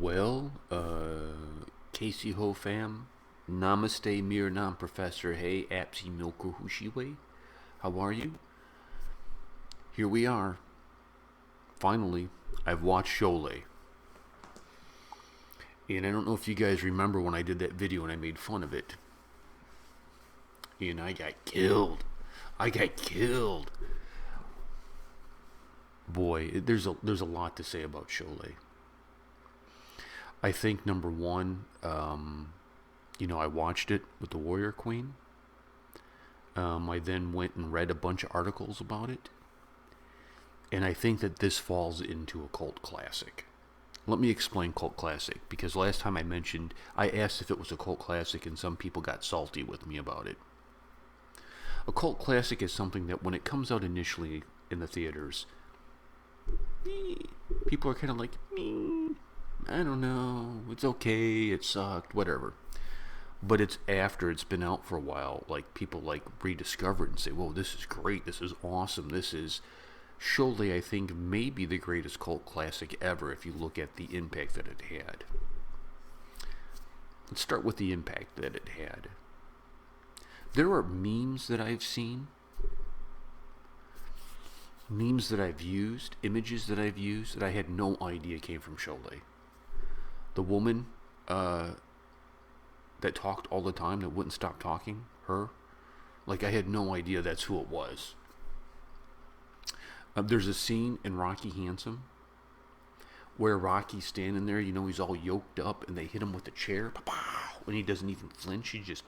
Well, Casey Ho fam, Namaste Mir Nam Professor Hey Apsi Milko Hushiwe. How are you? Here we are. Finally, I've watched Sholay. And I don't know if you guys remember when I did that video and I made fun of it. And I got killed. I got killed. Boy, there's a lot to say about Sholay. I think number one, I watched it with the Warrior Queen. I then went and read a bunch of articles about it. And I think that this falls into a cult classic. Let me explain cult classic, because last time I asked if it was a cult classic and some people got salty with me about it. A cult classic is something that when it comes out initially in the theaters, people are kind of like, I don't know, it's okay, it sucked, whatever. But it's after it's been out for a while, like people like rediscover it and say, whoa, this is great, this is awesome, this is Sholay, I think, may be the greatest cult classic ever if you look at the impact that it had. Let's start with the impact that it had. There are memes that I've seen, memes that I've used, images that I've used that I had no idea came from Sholay. The woman that talked all the time, that wouldn't stop talking, her, like I had no idea that's who it was. There's a scene in Rocky Handsome where Rocky's standing there, he's all yoked up, and they hit him with a chair, and he doesn't even flinch, he just,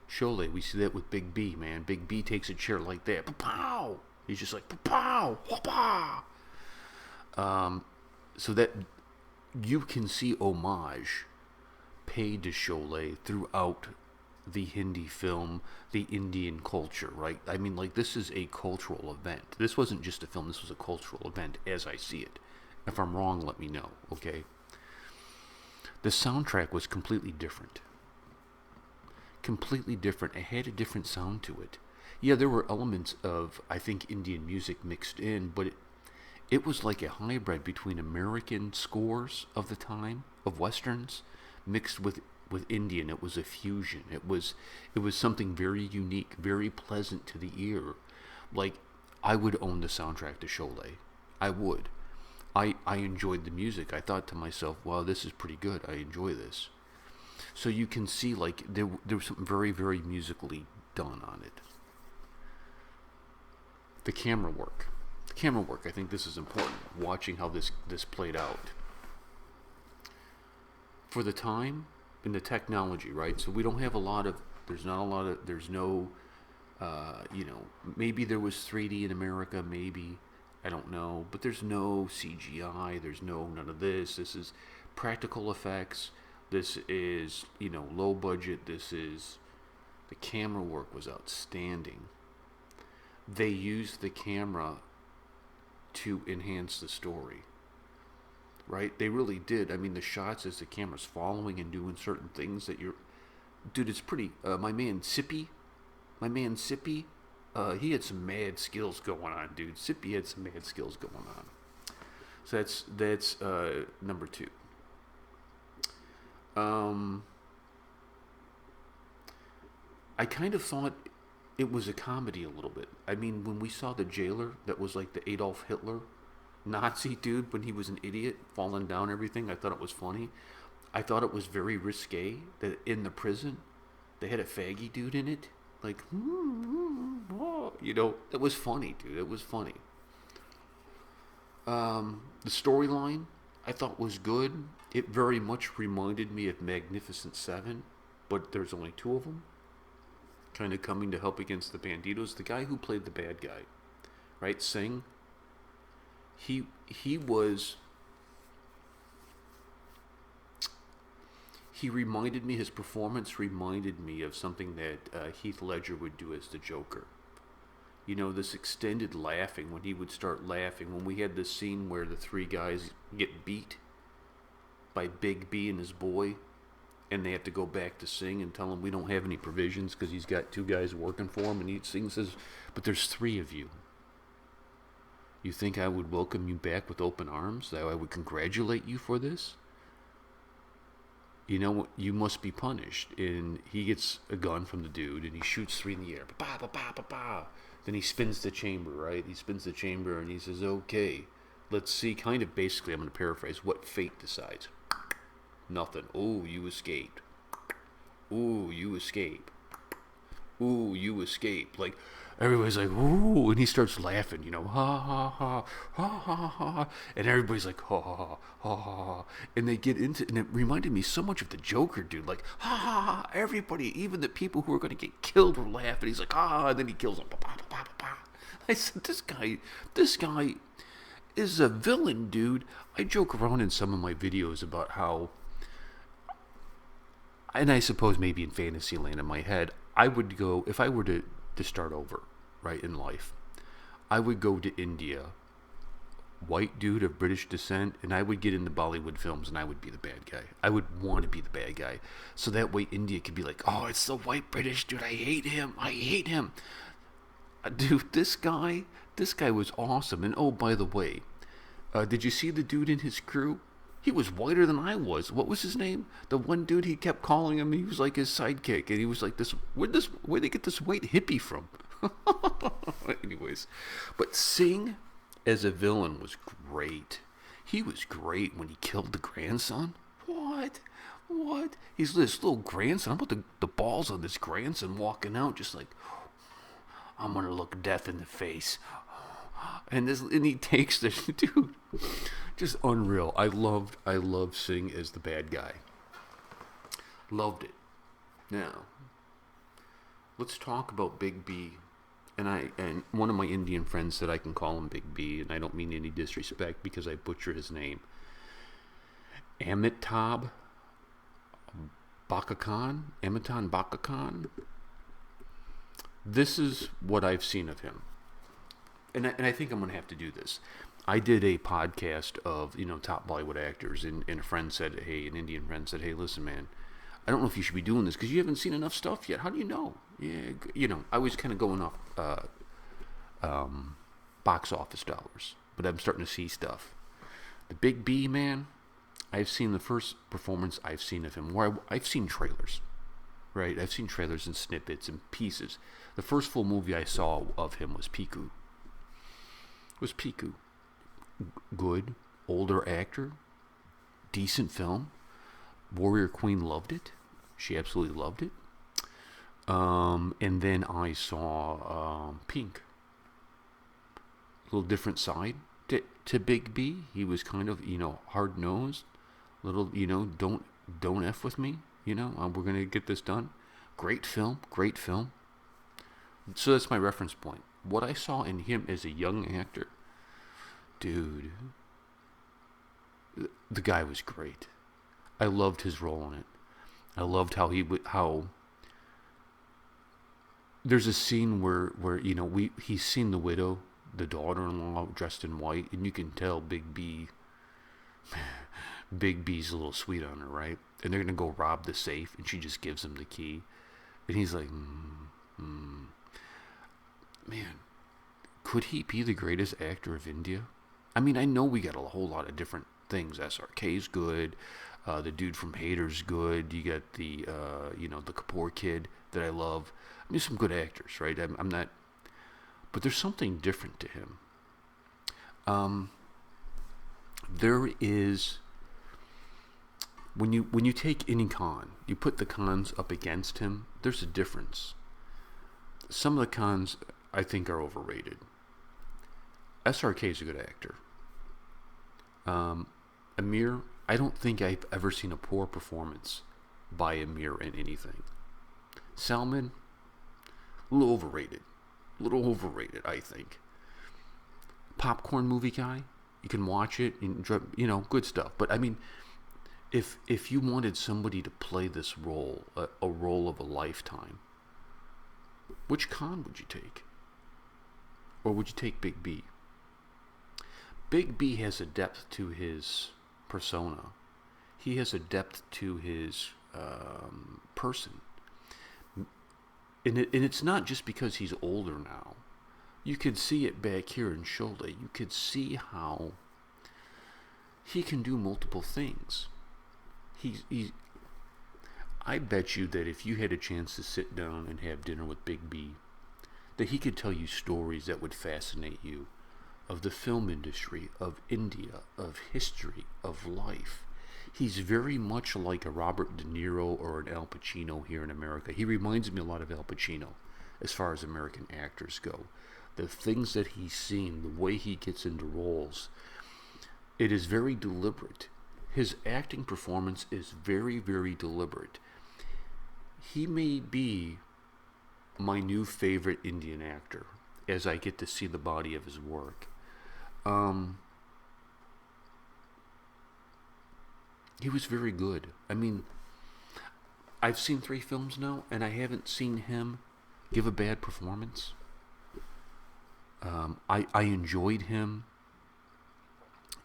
Sholay, we see that with Big B, man. Big B takes a chair like that, pow! He's just like, pow, whoopah! So that you can see homage paid to Sholay throughout the Hindi film, the Indian culture, right? I mean, like, this is a cultural event. This wasn't just a film, this was a cultural event as I see it. If I'm wrong, let me know, okay? The soundtrack was completely different. Completely different. It had a different sound to it. Yeah, there were elements of, I think, Indian music mixed in, but it was like a hybrid between American scores of the time, of Westerns, mixed with Indian. It was a fusion. It was something very unique, very pleasant to the ear. Like, I would own the soundtrack to Sholay. I would. I enjoyed the music. I thought to myself, wow, this is pretty good. I enjoy this. So you can see, like, there was something very, very musically done on it. The camera work. I think this is important. Watching how this played out. For the time, in the technology, right? So we don't have there's no, maybe there was 3D in America, maybe, I don't know, but there's no CGI, there's none of this. This is practical effects, this is, low budget, the camera work was outstanding. They used the camera to enhance the story. Right? They really did. I mean, the shots as the camera's following and doing certain things that dude, it's pretty, my man Sippy, he had some mad skills going on, dude. Sippy had some mad skills going on. So that's number two. I kind of thought it was a comedy a little bit. I mean, when we saw the jailer that was like the Adolf Hitler Nazi dude, when he was an idiot falling down everything, I thought it was funny. I thought it was very risque that in the prison they had a faggy dude in it, like, it was funny, dude. It was funny. The storyline I thought was good. It very much reminded me of Magnificent Seven, but there's only two of them, kind of coming to help against the banditos. The guy who played the bad guy, right, Singh. He reminded me, his performance reminded me of something that Heath Ledger would do as the Joker. This extended laughing, when he would start laughing, when we had this scene where the three guys get beat by Big B and his boy, and they have to go back to Singh and tell him we don't have any provisions because he's got two guys working for him, and Singh says, but there's three of you. You think I would welcome you back with open arms? That I would congratulate you for this? You know, you must be punished. And he gets a gun from the dude, and he shoots 3 in the air. Ba ba ba ba ba. Then he spins the chamber, right? He spins the chamber, and he says, okay, let's see, kind of basically, I'm going to paraphrase, what fate decides. Nothing. Oh, you escaped. Ooh, you escape. Ooh, you escape. Like, everybody's like, ooh, and he starts laughing, you know, ha, ha, ha, ha, ha, ha, and everybody's like, ha, ha, ha, ha, ha, and they get into, and it reminded me so much of the Joker, dude, like, ha, ha, ha, everybody, even the people who are going to get killed were laughing. He's like, ah, and then he kills them. I said, this guy is a villain, dude. I joke around in some of my videos about how, and I suppose maybe in Fantasyland in my head, I would go, if I were to start over, right, in life, I would go to India, white dude of British descent, and I would get into Bollywood films, and I would be the bad guy. I would want to be the bad guy. So that way India could be like, oh, it's the white British dude, I hate him. Dude, this guy was awesome. And oh, by the way, did you see the dude in his crew? He was whiter than I was. What was his name? The one dude, he kept calling him, he was like his sidekick, and he was like this, where'd they get this white hippie from? Anyways, but Singh as a villain was great. He was great when he killed the grandson. What? He's this little grandson. How about the balls on this grandson walking out just like, I'm gonna look death in the face. And he takes this dude. Just unreal. I loved Singh as the bad guy. Loved it. Now, let's talk about Big B. And one of my Indian friends said I can call him Big B, and I don't mean any disrespect because I butcher his name. Amitabh Bachchan. This is what I've seen of him. And I think I'm going to have to do this. I did a podcast of, top Bollywood actors, and a friend said, hey, an Indian friend said, hey, listen, man, I don't know if you should be doing this because you haven't seen enough stuff yet. How do you know? Yeah, I was kind of going off box office dollars, but I'm starting to see stuff. The Big B, man, I've seen the first performance I've seen of him, where I've seen trailers, right? I've seen trailers and snippets and pieces. The first full movie I saw of him was Piku. Good, older actor, decent film. Warrior Queen loved it. She absolutely loved it. And then I saw Pink. A little different side to Big B. He was kind of, hard nosed. Little, don't F with me. We're gonna get this done. Great film. So that's my reference point. What I saw in him as a young actor, dude, the guy was great. I loved his role in it. I loved how there's a scene where he's seen the widow, the daughter-in-law dressed in white, and you can tell Big B's a little sweet on her, right? And they're gonna go rob the safe, and she just gives him the key, and he's like, man, could he be the greatest actor of India? I mean, I know we got a whole lot of different things. SRK's good. The dude from Hater's good. You got the Kapoor kid that I love. I mean, some good actors, right? I'm not, but there's something different to him. There is, when you take any con, you put the cons up against him. There's a difference. Some of the cons I think are overrated. SRK is a good actor. Amir, I don't think I've ever seen a poor performance by Amir in anything. Salman, a little overrated, I think. Popcorn movie guy, you can watch it, and good stuff. But I mean, if you wanted somebody to play this role, a role of a lifetime, which con would you take? Or would you take Big B? Big B has a depth to his persona. He has a depth to his person. And it's not just because he's older now. you could see it back here in Sholay. You could see how he can do multiple things. He I bet you that if you had a chance to sit down and have dinner with Big B, that he could tell you stories that would fascinate you of the film industry, of India, of history, of life. He's very much like a Robert De Niro or an Al Pacino here in America. He reminds me a lot of Al Pacino as far as American actors go. The things that he's seen, the way he gets into roles, it is very deliberate. His acting performance is very, very deliberate. He may be my new favorite Indian actor as I get to see the body of his work. He was very good. I mean, I've seen 3 films now, and I haven't seen him give a bad performance. I enjoyed him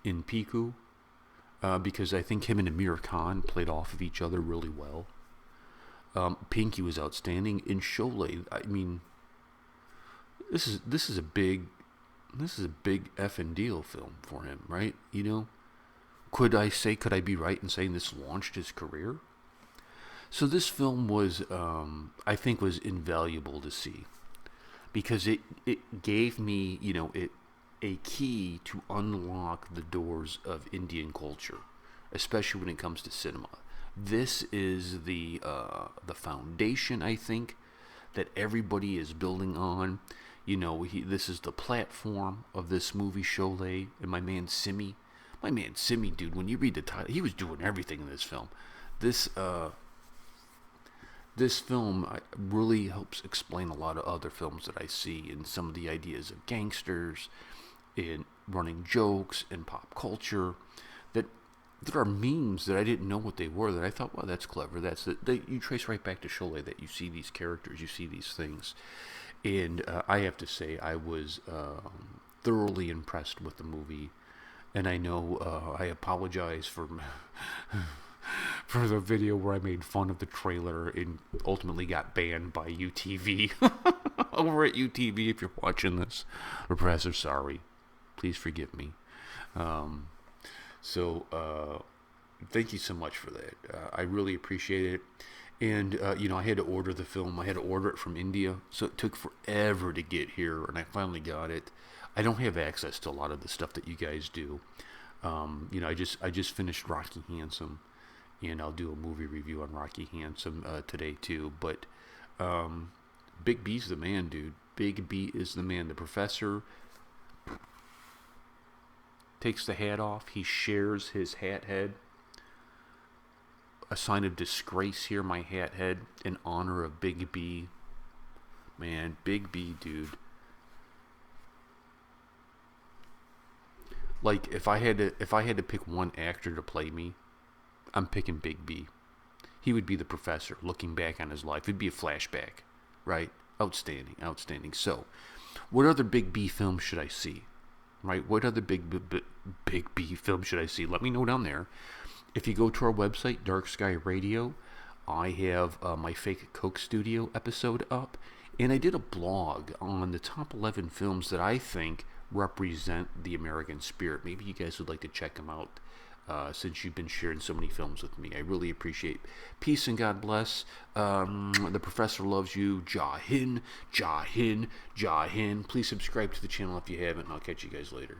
in Piku because I think him and Amir Khan played off of each other really well. Pinky was outstanding. In Sholay, I mean, this is a big effing deal film for him, right? You know, could I be right in saying this launched his career? So this film was, I think, was invaluable to see because it gave me, you know, a key to unlock the doors of Indian culture, especially when it comes to cinema. This is the foundation, I think, that everybody is building on. You know, this is the platform of this movie, Sholay, and my man Simi, dude, when you read the title, he was doing everything in this film. This film really helps explain a lot of other films that I see and some of the ideas of gangsters and running jokes and pop culture that there are memes that I didn't know what they were that I thought, well, that's clever. You trace right back to Sholay that you see these characters, you see these things. And I have to say I was thoroughly impressed with the movie. And I know I apologize for the video where I made fun of the trailer and ultimately got banned by UTV. Over at UTV, if you're watching this, Repressor, sorry. Please forgive me. So thank you so much for that. I really appreciate it. And, you know, I had to order the film. I had to order it from India. So it took forever to get here, and I finally got it. I don't have access to a lot of the stuff that you guys do. You know, I just finished Rocky Handsome, and I'll do a movie review on Rocky Handsome today too. But Big B's the man, dude. Big B is the man. The professor takes the hat off. He shares his hat head. A sign of disgrace here, my hat head, in honor of Big B. Man, Big B, dude. Like, if I had to pick one actor to play me, I'm picking Big B. He would be the professor looking back on his life. It'd be a flashback, right? Outstanding, outstanding. So, what other Big B films should I see? Right? What other Big B films should I see? Let me know down there. If you go to our website, Dark Sky Radio, I have my Fake Coke Studio episode up, and I did a blog on the top 11 films that I think represent the American spirit. Maybe you guys would like to check them out since you've been sharing so many films with me. I really appreciate it. Peace and God bless. The professor loves you. Jai Hind, Jai Hind, Jai Hind. Please subscribe to the channel if you haven't, and I'll catch you guys later.